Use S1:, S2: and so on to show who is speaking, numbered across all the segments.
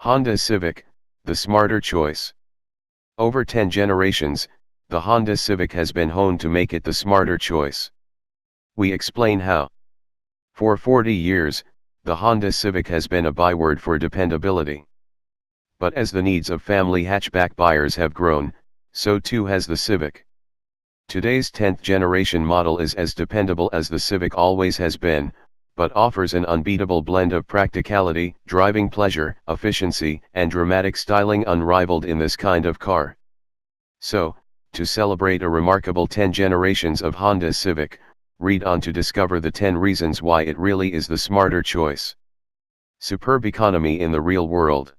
S1: Honda Civic, the smarter choice. Over 10 generations, the Honda Civic has been honed to make it the smarter choice. We explain how. For 40 years, the Honda Civic has been a byword for dependability. But as the needs of family hatchback buyers have grown, so too has the Civic. Today's 10th generation model is as dependable as the Civic always has been, but offers an unbeatable blend of practicality, driving pleasure, efficiency, and dramatic styling unrivaled in this kind of car. So, to celebrate a remarkable 10 generations of Honda Civic, read on to discover the 10 reasons why it really is the smarter choice. Superb economy in the real world.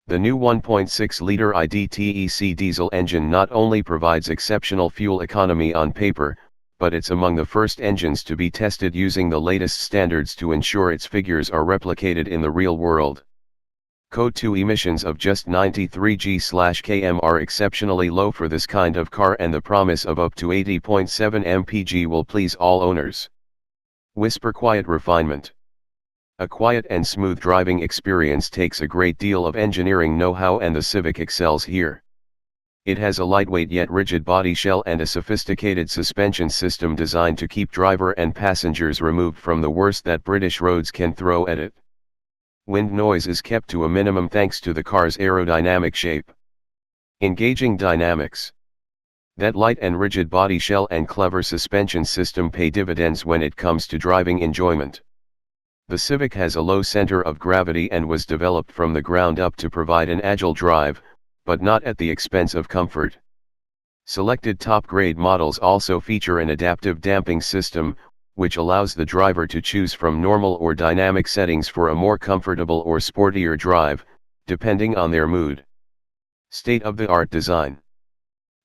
S1: The new 1.6-liter IDTEC diesel engine not only provides exceptional fuel economy on paper, but it's among the first engines to be tested using the latest standards to ensure its figures are replicated in the real world. CO2 emissions of just 93 g/km are exceptionally low for this kind of car, and the promise of up to 80.7 mpg will please all owners. Whisper quiet refinement. A quiet and smooth driving experience takes a great deal of engineering know-how, and the Civic excels here. It has a lightweight yet rigid body shell and a sophisticated suspension system designed to keep driver and passengers removed from the worst that British roads can throw at it. Wind noise is kept to a minimum thanks to the car's aerodynamic shape. Engaging dynamics. That light and rigid body shell and clever suspension system pay dividends when it comes to driving enjoyment. The Civic has a low center of gravity and was developed from the ground up to provide an agile drive, but not at the expense of comfort. Selected top-grade models also feature an adaptive damping system, which allows the driver to choose from normal or dynamic settings for a more comfortable or sportier drive, depending on their mood. State-of-the-art design.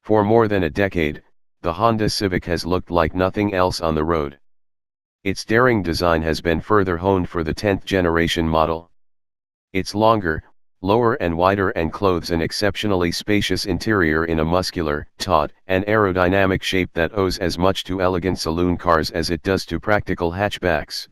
S1: For more than a decade, the Honda Civic has looked like nothing else on the road. Its daring design has been further honed for the 10th generation model. It's longer, lower and wider and clothes an exceptionally spacious interior in a muscular, taut, and aerodynamic shape that owes as much to elegant saloon cars as it does to practical hatchbacks.